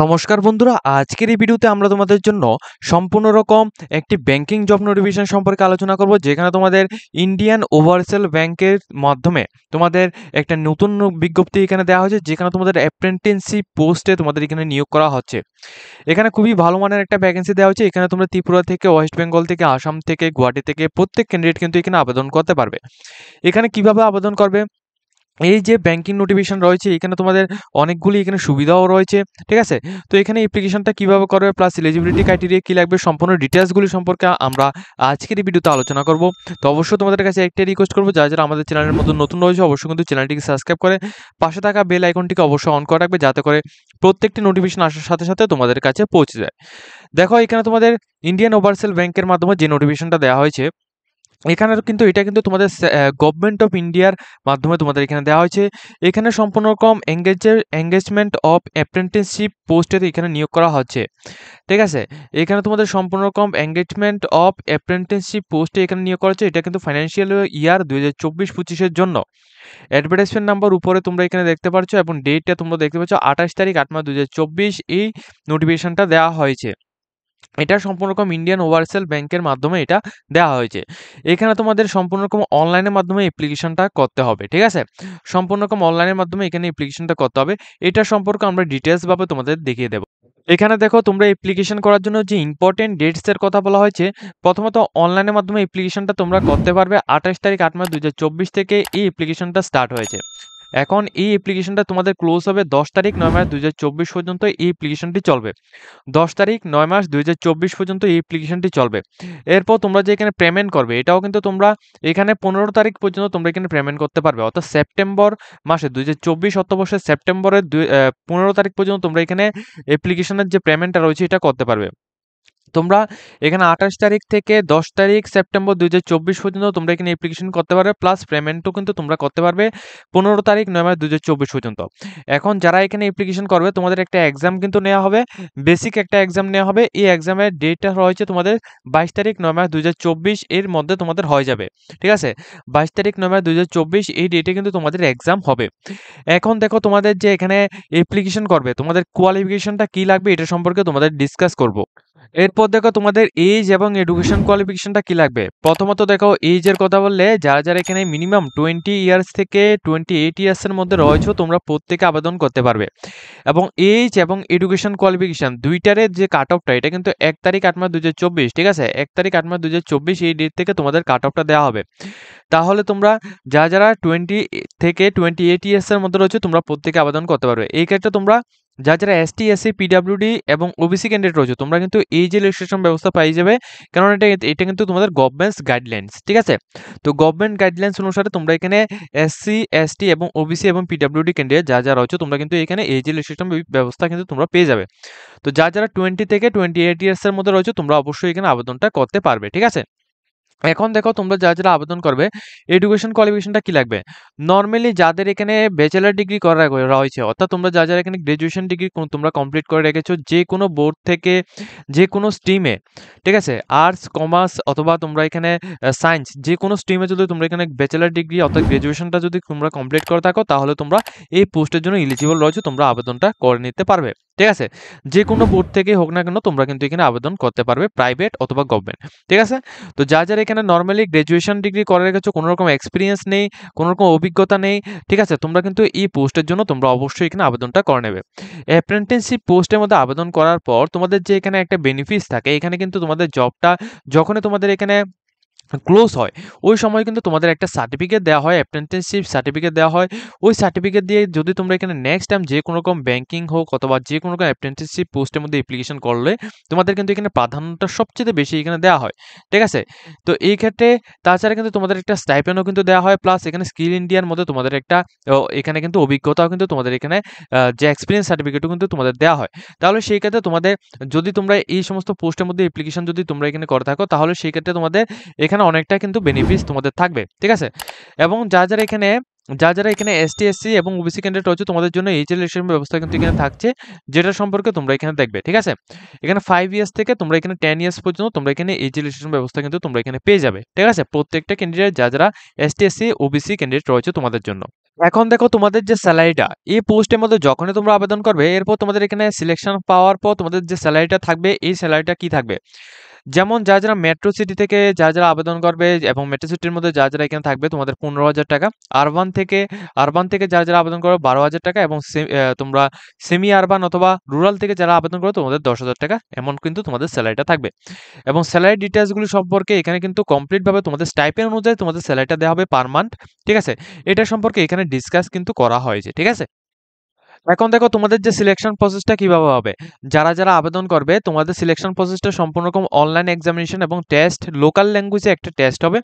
নমস্কার বন্ধুরা, আজকের এই ভিডিওতে আমরা তোমাদের জন্য সম্পূর্ণ রকম একটি ব্যাংকিং জব নোটিফিকেশন সম্পর্কে আলোচনা করব, যেখানে তোমাদের ইন্ডিয়ান ওভারসিজ ব্যাংকের মাধ্যমে তোমাদের একটা নতুন বিজ্ঞপ্তি এখানে দেওয়া হয়েছে, যেখানে তোমাদের অ্যাপ্রেন্টিসশিপ পোস্টে তোমাদের এখানে নিয়োগ করা হচ্ছে। এখানে খুবই ভালো মানের একটা ভ্যাকেন্সি দেওয়া হচ্ছে। এখানে তোমরা ত্রিপুরা থেকে, ওয়েস্ট বেঙ্গল থেকে, আসাম থেকে, গুয়াহাটি থেকে প্রত্যেক ক্যান্ডিডেট কিন্তু এখানে আবেদন করতে পারবে। এখানে কিভাবে আবেদন করবে, এই যে ব্যাংকিং নোটিফিকেশন রয়েছে, এখানে তোমাদের অনেকগুলি এখানে সুবিধাও রয়েছে, ঠিক আছে। তো এখানে অ্যাপ্লিকেশনটা কিভাবে করবে প্লাস এলিজিবিলিটি ক্রাইটেরিয়া কি লাগবে, সম্পূর্ণ ডিটেলসগুলি সম্পর্কে আমরা আজকের এই ভিডিওতে আলোচনা করব। তো অবশ্যই তোমাদের কাছে একটাই রিকোয়েস্ট করবো, যারা যারা আমাদের চ্যানেলের মধ্যে নতুন রয়েছে অবশ্যই কিন্তু চ্যানেলটিকে সাবস্ক্রাইব করে পাশে থাকা বেল আইকনটিকে অবশ্যই অন করে রাখবে, যাতে করে প্রত্যেকটি নোটিফিকেশন আসার সাথে সাথে তোমাদের কাছে পৌঁছে যায়। দেখো, এখানে তোমাদের ইন্ডিয়ান ওভারসিজ ব্যাংকের মাধ্যমে যে নোটিফিকেশনটা দেওয়া হয়েছে, এখানে কিন্তু এটা কিন্তু তোমাদের গভর্নমেন্ট অফ ইন্ডিয়ার মাধ্যমে তোমাদের এখানে দেওয়া হয়েছে। এখানে সম্পূর্ণ রকম এঙ্গেজমেন্ট অফ অ্যাপ্রেন্টিসশিপ পোস্টে এখানে নিয়োগ করা হচ্ছে, ঠিক আছে। এখানে তোমাদের সম্পূর্ণ রকম এঙ্গেজমেন্ট অফ অ্যাপ্রেন্টিসশিপ পোস্টে এখানে নিয়োগ করা হচ্ছে। এটা কিন্তু ফাইন্যান্সিয়াল ইয়ার 2024-25-এর জন্য। অ্যাডভার্টাইজমেন্ট নাম্বার উপরে তোমরা এখানে দেখতে পাচ্ছ এবং ডেটটা তোমরা দেখতে পাচ্ছ 28 তারিখ 8 মাস 2024 এই নোটিফিকেশনটা দেওয়া হয়েছে। এটা সম্পূর্ণ রকম ইন্ডিয়ান ওভারসিজ ব্যাংকের মাধ্যমে এটা দেওয়া হয়েছে। এখানে তোমাদের সম্পূর্ণ রকম অনলাইনের মাধ্যমে অ্যাপ্লিকেশনটা করতে হবে, ঠিক আছে। সম্পূর্ণ রকম অনলাইনের মাধ্যমে এখানে অ্যাপ্লিকেশনটা করতে হবে। এটা সম্পর্কে আমরা ডিটেলস ভাবে তোমাদের দেখিয়ে দেবো। এখানে দেখো, তোমরা অ্যাপ্লিকেশন করার জন্য যে ইম্পর্টেন্ট ডেটস এর কথা বলা হয়েছে, প্রথমত অনলাইনের মাধ্যমে অ্যাপ্লিকেশনটা তোমরা করতে পারবে 28 তারিখ 8 মাস 2024 থেকে এই অ্যাপ্লিকেশনটা স্টার্ট হয়েছে। এখন এই অ্যাপ্লিকেশনটা তোমাদের ক্লোজ হবে 10 তারিখ 9 মাস 2024 পর্যন্ত এই অ্যাপ্লিকেশনটি চলবে। 10 তারিখ 9 মাস 2024 পর্যন্ত এই অ্যাপ্লিকেশনটি চলবে। এরপর তোমরা যে এখানে পেমেন্ট করবে, এটাও কিন্তু তোমরা এখানে 15 তারিখ পর্যন্ত তোমরা এখানে পেমেন্ট করতে পারবে, অর্থাৎ সেপ্টেম্বর মাসে 2024 অর্থবর্ষের সেপ্টেম্বরের 15 তারিখ পর্যন্ত তোমরা এখানে অ্যাপ্লিকেশনের যে পেমেন্টটা রয়েছে এটা করতে পারবে। তোমরা এখানে 28 তারিখ থেকে 10 তারিখ সেপ্টেম্বর 2024 পর্যন্ত তোমরা এখানে অ্যাপ্লিকেশন করতে পারবে, প্লাস পেমেন্টও কিন্তু তোমরা করতে পারবে 15 তারিখ 9 মাস 2024 পর্যন্ত। এখন যারা এখানে অ্যাপ্লিকেশন করবে, তোমাদের একটা এক্সাম কিন্তু নেওয়া হবে, বেসিক একটা এক্সাম নেওয়া হবে। এই এক্সামের ডেটটা রয়েছে তোমাদের 22 তারিখ 9 মাস 2024 এর মধ্যে তোমাদের হয়ে যাবে, ঠিক আছে। 22 তারিখ 9 মাস 2024 এই ডেটে কিন্তু তোমাদের এক্সাম হবে। এখন দেখো, তোমাদের যে এখানে অ্যাপ্লিকেশন করবে, তোমাদের কোয়ালিফিকেশনটা কি লাগবে এটা সম্পর্কে তোমাদের ডিসকাস করব। এরপর দেখো, তোমাদের এজ এবং এডুকেশন কোয়ালিফিকেশনটা কি লাগবে। প্রথমত দেখো, এজের কথা বললে যারা যারা এখানে মিনিমাম 20 ইয়ার্স থেকে 28 ইয়ার্সের মধ্যে রয়েছে, তোমরা প্রত্যেকে আবেদন করতে পারবে। এবং এজ এবং এডুকেশন কোয়ালিফিকেশন দুইটারের যে কাট অফটা, এটা কিন্তু 1 তারিখ 8 মাস 2024, ঠিক আছে। 1 তারিখ 8 মাস 2024 এই ডেট থেকে তোমাদের কাট অফটা দেওয়া হবে। তাহলে তোমরা যারা যারা 20 থেকে 28 ইয়ার্সের মধ্যে রয়েছে, তোমরা প্রত্যেকে আবেদন করতে পারবে। এই ক্ষেত্রে তোমরা যারা যারা এসটি, এসসি, পিডাব্লিউডি এবং ওবিসি ক্যান্ডিডেট রয়েছে, তোমরা কিন্তু এই যে রেজিস্ট্রেশন ব্যবস্থা পাই যাবে, কারণ এটা কিন্তু তোমাদের গভর্নমেন্টস গাইডলাইন্স, ঠিক আছে। তো গভর্নমেন্ট গাইডলাইন্স অনুসারে তোমরা এখানে এসসি, এসটি এবং ওবিসি এবং পিডাব্লিউডি ক্যান্ডিডেট যারা যারা রয়েছে, তোমরা কিন্তু এখানে এই যে রেজিস্ট্রেশন ব্যবস্থা কিন্তু তোমরা পেয়ে যাবে। তো যারা যারা 20 থেকে 28 ইয়ার্সের মধ্যে রয়েছে, তোমরা অবশ্যই এখানে আবেদনটা করতে পারবে, ঠিক আছে। এখন দেখো, তোমরা যারা যারা আবেদন করবে, এডুকেশন কোয়ালিফিকেশনটা কি লাগবে। নর্মালি যাদের এখানে ব্যাচেলার ডিগ্রি করা রয়েছে, অর্থাৎ তোমরা যারা যারা এখানে গ্রাজুয়েশন ডিগ্রি তোমরা কমপ্লিট করে রেখেছো যে কোনো বোর্ড থেকে, যে কোনো স্ট্রিমে, ঠিক আছে। আর্টস, কমার্স অথবা তোমরা এখানে সায়েন্স, যে কোনো স্ট্রিমে যদি তোমরা এখানে ব্যাচেলার ডিগ্রি অর্থাৎ গ্রাজুয়েশনটা যদি তোমরা কমপ্লিট করে থাকো, তাহলে তোমরা এই পোস্টের জন্য এলিজিবল রয়েছে, তোমরা আবেদনটা করে নিতে পারবে, ঠিক আছে। যে কোনো বোর্ড থেকে হোক না কেন, তোমরা কিন্তু এখানে আবেদন করতে পারবে, প্রাইভেট অথবা গভর্নমেন্ট, ঠিক আছে। তো যারা যারা এখানে নর্মালি গ্রাজুয়েশন ডিগ্রি করে রেখেছো, কোনো রকম এক্সপিরিয়েন্স নেই, কোনো রকম অভিজ্ঞতা নেই, ঠিক আছে, তোমরা কিন্তু এই পোস্টের জন্য তোমরা অবশ্যই এখানে আবেদনটা করে নেবে। অ্যাপ্রেন্টিসশিপ পোস্টের মধ্যে আবেদন করার পর তোমাদের যে এখানে একটা বেনিফিটস থাকে, এখানে কিন্তু তোমাদের জবটা যখনই তোমাদের এখানে ক্লোজ হয়, ওই সময় কিন্তু তোমাদের একটা সার্টিফিকেট দেওয়া হয়, অ্যাপ্রেন্টিসশিপ সার্টিফিকেট দেওয়া হয়। ওই সার্টিফিকেট দিয়ে যদি তোমরা এখানে নেক্সট টাইম যে কোনো রকম ব্যাংকিং হোক অথবা যে কোনো রকম অ্যাপ্রেন্টিসশিপ পোস্টের মধ্যে অ্যাপ্লিকেশন করলে, তোমাদের কিন্তু এখানে প্রাধান্যটা সবচেয়ে বেশি এখানে দেওয়া হয়, ঠিক আছে। তো এই ক্ষেত্রে তাছাড়া কিন্তু তোমাদের একটা স্টাইপেন্ডও কিন্তু দেওয়া হয়, প্লাস এখানে স্কিল ইন্ডিয়ার মধ্যে তোমাদের একটা এখানে কিন্তু অভিজ্ঞতাও কিন্তু তোমাদের এখানে যে এক্সপিরিয়েন্স সার্টিফিকেটও কিন্তু তোমাদের দেওয়া হয়। তাহলে সেই ক্ষেত্রে তোমাদের, যদি তোমরা এই সমস্ত পোস্টের মধ্যে অ্যাপ্লিকেশন যদি তোমরা এখানে করে থাকো, তাহলে সেই ক্ষেত্রে তোমাদের এখানে অনেকটা কিন্তু বেনিফিটস তোমাদের থাকবে, ঠিক আছে। এবং যারা যারা এখানে এসটি, এসসি এবং ওবিসি ক্যান্ডিডেট রয়েছে, তোমাদের জন্য এইচ রিলেশন ব্যবস্থা কিন্তু এখানে থাকছে, যেটা সম্পর্কে তোমরা এখানে দেখবে, ঠিক আছে। এখানে 5 ইয়ার্স থেকে তোমরা এখানে 10 ইয়ার্স পর্যন্ত তোমরা এখানে এইচ রিলেশন ব্যবস্থা কিন্তু তোমরা এখানে পেয়ে যাবে, ঠিক আছে। প্রত্যেকটা ক্যান্ডিডেট যারা যারা এসটি, এসসি, ওবিসি ক্যান্ডিডেট রয়েছে তোমাদের জন্য। এখন দেখো তোমাদের যে স্যালারিটা এই পোস্টের মধ্যে যখনই তোমরা আবেদন করবে এরপর তোমাদের এখানে সিলেকশন পাওয়ার পর তোমাদের যে স্যালারিটা থাকবে এই স্যালারিটা কি থাকবে, যেমন যারা মেট্রো সিটি থেকে যারা আবেদন করবে এবং মেট্রো সিটির মধ্যে যারা এখানে থাকবে তোমাদের 15,000 টাকা, আরবান থেকে যারা আবেদন করবে 12,000 টাকা, এবং তোমরা সেমি আরবান অথবা রুরাল থেকে যারা আবেদন করবে তোমাদের 10,000 টাকা, এমন কিন্তু তোমাদের স্যালারিটা থাকবে। এবং স্যালারি ডিটেলসগুলো সম্পর্কে এখানে কিন্তু কমপ্লিটভাবে তোমাদের স্টাইপেন্ড অনুযায়ী তোমাদের স্যালারিটা দেওয়া হবে পার মান্থ, ঠিক আছে? এটা সম্পর্কে এখানে ডিসকাস কিন্তু করা হয়েছে, ঠিক আছে? এখন দেখো তোমাদের যে সিলেকশন প্রসেসটা কিভাবে হবে, যারা আবেদন করবে তোমাদের সিলেকশন প্রসেসটা সম্পূর্ণ রকম অনলাইন এক্সামিনেশন এবং টেস্ট, লোকাল ল্যাঙ্গুয়েজে একটা টেস্ট হবে,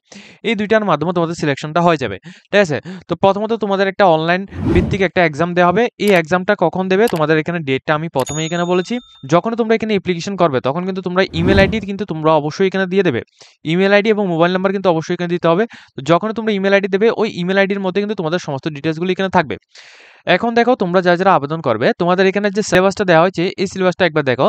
এই দুইটার মাধ্যমে তোমাদের সিলেকশনটা হয়ে যাবে, ঠিক আছে? তো প্রথমত তোমাদের একটা অনলাইন ভিত্তিক একটা এক্সাম দেওয়া হবে। এই এক্সামটা কখন দেবে তোমাদের এখানে ডেটটা আমি প্রথমেই এখানে বলেছি, যখন তোমরা এখানে অ্যাপ্লিকেশন করবে তখন কিন্তু তোমরা ইমেল আইডি কিন্তু তোমরা অবশ্যই এখানে দিয়ে দেবে, ইমেল আইডি এবং মোবাইল নাম্বার কিন্তু অবশ্যই এখানে দিতে হবে। তো যখন তোমরা ইমেল আইডি দেবে ওই ইমেল আইডির মধ্যে কিন্তু তোমাদের সমস্ত ডিটেলসগুলো এখানে থাকবে। এখন দেখো তোমরা যারা আবেদন করবে তোমাদের এখানে যে সিলেবাসটা দেওয়া হয়েছে এই সিলেবাসটা একবার দেখো।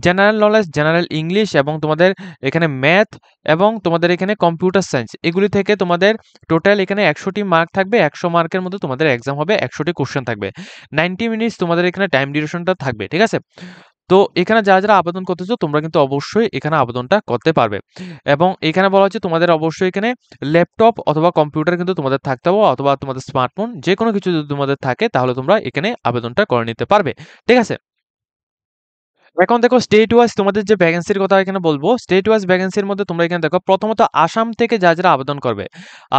জেনারেল নলেজ, জেনারেল ইংলিশ এবং তোমাদের এখানে ম্যাথ এবং তোমাদের এখানে কম্পিউটার সায়েন্স, এগুলি থেকে তোমাদের টোটাল এখানে 100টি মার্ক থাকবে। 100 মার্কের মধ্যে তোমাদের এক্সাম হবে, 100টি কোশ্চেন থাকবে, 90 মিনিটস তোমাদের এখানে টাইম ডিউরেশনটা থাকবে, ঠিক আছে? তো এখানে যারা আবেদন করতেছো তোমরা কিন্তু অবশ্যই এখানে আবেদনটা করতে পারবে। এবং এখানে বলা হচ্ছে তোমাদের অবশ্যই এখানে ল্যাপটপ অথবা কম্পিউটার কিন্তু তোমাদের থাকতে হবে, অথবা তোমাদের স্মার্টফোন যে কোনো কিছু যদি তোমাদের থাকে তাহলে তোমরা এখানে আবেদনটা করে নিতে পারবে, ঠিক আছে? এখন দেখো স্টেট ওয়াইজ তোমাদের যে ভ্যাকেন্সির কথা এখানে বলবো, স্টেট ওয়াইজ ভ্যাকেন্সির মধ্যে তোমরা এখানে দেখো প্রথমত আসাম থেকে যারা আবেদন করবে,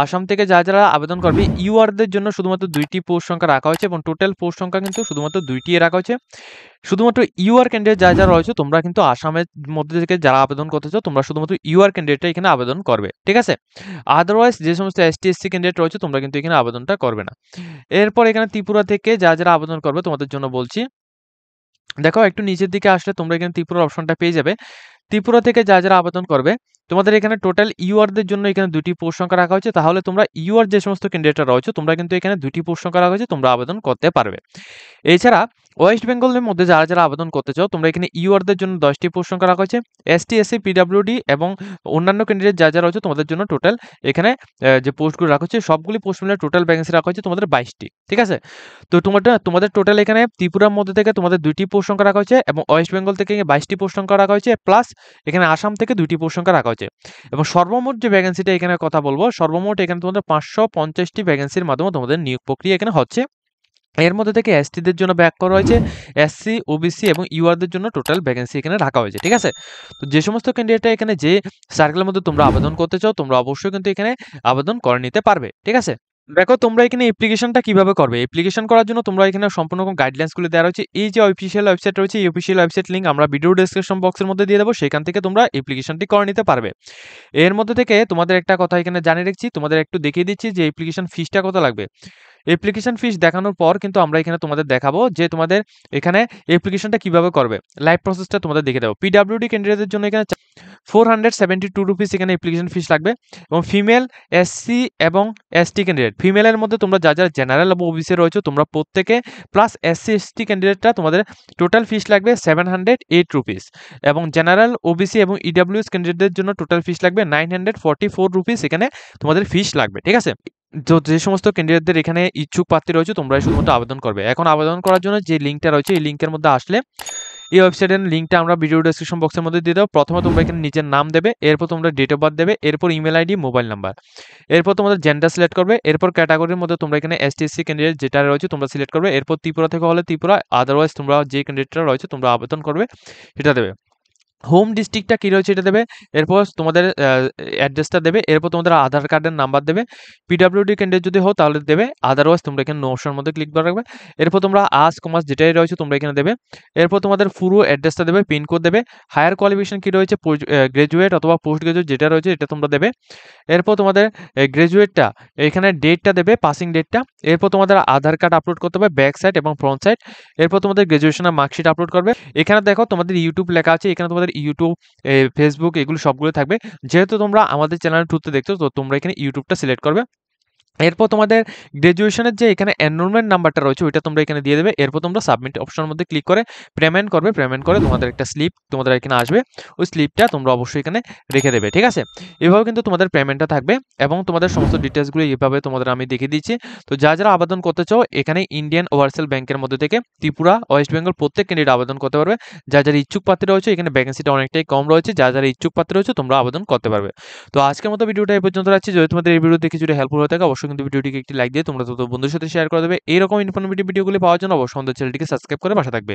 আসাম থেকে যারা আবেদন করবে ইউআরদের জন্য শুধুমাত্র 2টি পোস্ট সংখ্যা রাখা হয়েছে এবং টোটাল পোস্ট সংখ্যা কিন্তু শুধুমাত্র 2টি রাখা হয়েছে। শুধুমাত্র ইউআর ক্যান্ডিডেট যারা রয়েছে তোমরা কিন্তু আসামের মধ্যে থেকে যারা আবেদন করতেছো তোমরা শুধুমাত্র ইউআর ক্যান্ডিডেটটা এখানে আবেদন করবে, ঠিক আছে? আদারওয়াইজ যে সমস্ত এসটি এসসি ক্যান্ডিডেট রয়েছে তোমরা কিন্তু এখানে আবেদনটা করবে না। এরপর এখানে ত্রিপুরা থেকে যারা আবেদন করবে তোমাদের জন্য বলছি, দেখো একটু নিচের দিকে আসলে তোমরা এখানে ত্রিপুরার অপশনটা পেয়ে যাবে। ত্রিপুরা থেকে যারা আবেদন করবে তোমাদের এখানে টোটাল ইউআরদের জন্য এখানে 2টি পোস্ট সংখ্যা রাখা হয়েছে, তাহলে তোমরা ইউআর যে সমস্ত ক্যান্ডিডেটরা রয়েছে তোমরা কিন্তু এখানে 2টি পোস্ট সংখ্যা রাখা হয়েছে, তোমরা আবেদন করতে পারবে। এছাড়া ওয়েস্ট বেঙ্গলের মধ্যে যারা আবেদন করতে চাও তোমরা এখানে ইউআরদের জন্য 10টি পোস্ট সংখ্যা রাখা হয়েছে, এসটি এসসি পিডব্লিউডি এবং অন্যান্য ক্যান্ডিডেট যারা রয়েছে তোমাদের জন্য টোটাল এখানে যে পোস্টগুলো রাখা হচ্ছে সবগুলি পোস্ট মিলে টোটাল ভ্যাকেন্সি রাখা হয়েছে তোমাদের 22টি, ঠিক আছে? তো তোমাদের টোটাল এখানে ত্রিপুরার মধ্যে থেকে তোমাদের 2টি পোস্ট সংখ্যা রাখা হয়েছে এবং ওয়েস্ট বেঙ্গল থেকে 22টি পোস্ট সংখ্যা রাখা হয়েছে, প্লাস এখানে আসাম থেকে 2টি পোস্ট সংখ্যা রাখা হয়েছে। এবং সর্বমোট যে ভ্যাকেন্সিটা এখানে কথা বলবো, সর্বমোট এখানে তোমাদের 550টি ভ্যাকেন্সির মাধ্যমে তোমাদের নিয়োগ প্রক্রিয়া এখানে হচ্ছে। এর মধ্যে থেকে এসটিদের জন্য ব্যাক করা হয়েছে, এসসি, ওবিসি এবং ইউআরদের জন্য টোটাল ভ্যাকেন্সি এখানে রাখা হয়েছে, ঠিক আছে? তো যে সমস্ত ক্যান্ডিডেটরা এখানে যে সার্কেলের মধ্যে তোমরা আবেদন করতে চাও তোমরা অবশ্যই কিন্তু এখানে আবেদন করে নিতে পারবে, ঠিক আছে? দেখো তোমরা এখানে অ্যাপ্লিকেশনটা কিভাবে করবে, অ্যাপ্লিকেশন করার জন্য তোমরা এখানে সম্পূর্ণ রকম গাইডলাইন্সগুলো দেওয়া রয়েছে। এই যে অফিসিয়াল ওয়েবসাইট রয়েছে এই অফিসিয়াল ওয়েবসাইট লিঙ্ক আমরা ভিডিও ডেসক্রিপশন বক্সের মধ্যে দিয়ে দেবো, সেখান থেকে তোমরা অ্যাপ্লিকেশনটি করে নিতে পারবে। এর মধ্যে থেকে তোমাদের একটা কথা এখানে জানিয়ে রাখছি, তোমাদের একটু দেখিয়ে দিচ্ছি যে অ্যাপ্লিকেশন ফিসটা কত লাগবে। অ্যাপ্লিকেশন ফিস দেখানোর পর কিন্তু আমরা এখানে তোমাদের দেখাবো যে তোমাদের এখানে অ্যাপ্লিকেশনটা কিভাবে করবে, লাইভ প্রসেসটা তোমাদের দেখে দেবো। পিডব্লিউডি ক্যান্ডিডেটদের জন্য এখানে 472 রুপিস এখানে অ্যাপ্লিকেশন ফিস লাগবে, এবং ফিমেল, এসসি এবং এসটি ক্যান্ডিডেট, ফিমেলের মধ্যে তোমরা যারা জেনারেল এবং ওবিসি রয়েছে তোমরা প্রত্যেকে, প্লাস এসসি এসটি ক্যান্ডিডেটটা তোমাদের টোটাল ফিস লাগবে 708 রুপিস, এবং জেনারেল, ওবিসি এবং ইডব্লিউএস ক্যান্ডিডেটদের জন্য টোটাল ফিস লাগবে 944 রুপিস এখানে তোমাদের ফিস লাগবে, ঠিক আছে? তো যে সমস্ত ক্যান্ডিডেটদের এখানে ইচ্ছুক প্রার্থী রয়েছে তোমরা শুধুমাত্র আবেদন করবে। এখন আবেদন করার জন্য যে লিঙ্কটা রয়েছে এই লিঙ্কের মধ্যে আসলে এই ওয়েবসাইটের লিঙ্কটা আমরা ভিডিও ডেসক্রিপশন বক্সের মধ্যে দিয়ে দেবো। প্রথমে তোমরা এখানে নিজের নাম দেবে, এরপর তোমরা ডেট অফ বার্থ দেবে, এরপর ইমেল আইডি, মোবাইল নাম্বার, এরপর তোমাদের জেন্ডার সিলেক্ট করবে, এরপর ক্যাটাগরির মধ্যে তোমরা এখানে এসটিএসসি ক্যান্ডিডেট যেটা রয়েছে তোমরা সিলেক্ট করবে, এরপর ত্রিপুরা থেকে হলে ত্রিপুরা, আদারওয়াইজ তোমরা যে ক্যান্ডিডেটটা রয়েছে তোমরা আবেদন করবে সেটা দেবে। হোম ডিস্ট্রিক্টটা কী রয়েছে এটা দেবে, এরপর তোমাদের অ্যাড্রেসটা দেবে, এরপর তোমাদের আধার কার্ডের নাম্বার দেবে, পিডব্লিউডি ক্যান্ডিডেট যদি হও তাহলে দেবে, আদারওয়াইজ তোমরা এখানে নো অপশনের মধ্যে ক্লিক করে রাখবে। এরপর তোমরা আর্টস, কমার্স যেটাই রয়েছে তোমরা এখানে দেবে, এরপর তোমাদের পুরো অ্যাড্রেসটা দেবে, পিনকোড দেবে, হায়ার কোয়ালিফিকেশন কী রয়েছে গ্রাজুয়েট অথবা পোস্ট গ্রাজুয়েট যেটা রয়েছে এটা তোমরা দেবে। এরপর তোমাদের গ্রাজুয়েটটা এখানে ডেটটা দেবে, পাসিং ডেটটা, এরপর তোমাদের আধার কার্ড আপলোড করতে হবে ব্যাক সাইড এবং ফ্রন্ট সাইড, এরপর তোমাদের গ্রাজুয়েশনের মার্কশিট আপলোড করবে। এখানে দেখো তোমাদের ইউটিউব লেখা আছে, এখানে তোমাদের ইউটিউব, ফেসবুক এগুলো সবগুলো থাকবে। যেহেতু তোমরা আমাদের চ্যানেল টুতে দেখছো তো তোমরা এখানে ইউটিউবটা সিলেক্ট করবে, এরপর তোমাদের গ্র্যাজুয়েশনের যে এখানে এনরোলমেন্ট নাম্বারটা রয়েছে ওইটা তোমরা এখানে দিয়ে দেবে। এরপর তোমরা সাবমিট অপশনের মধ্যে ক্লিক করে পেমেন্ট করবে। পেমেন্ট করে তোমাদের একটা স্লিপ তোমাদের এখানে আসবে। ওই স্লিপটা তোমরা অবশ্যই এখানে রেখে দেবে। ঠিক আছে? এভাবে কিন্তু তোমাদের পেমেন্টটা থাকবে এবং তোমাদের সমস্ত ডিটেইলসগুলো এভাবে তোমাদের আমি দেখিয়ে দিচ্ছি। তো যারা আবেদন করতে চাও এখানে ইন্ডিয়ান ওভারসিজ ব্যাংকের মধ্যে থেকে ত্রিপুরা, ওয়েস্ট বেঙ্গল প্রত্যেক ক্যান্ডিডেট আবেদন করতে পারবে। যারা ইচ্ছুক প্রার্থী রয়েছে এখানে ভ্যাকেন্সিটা অনেকটাই কম রয়েছে। যারা ইচ্ছুক প্রার্থী রয়েছে তোমরা আবেদন করতে পারবে। তো আজকের মতো ভিডিওটা এই পর্যন্ত রাখছি। যদি তোমাদের এই ভিডিও দেখে যদি হেল্পফুল হয়ে থাকে অবশ্যই কিন্তু ভিডিওটিকে একটি লাইক দিয়ে তোমরা তোমাদের বন্ধুদের সাথে শেয়ার করে দেবে। এইরকম ইনফরমেটিভ ভিডিওগুলি পাওয়ার জন্য অবশ্যই আমাদের চ্যানেলটিকে সাবস্ক্রাইব করে পাশে থাকবে।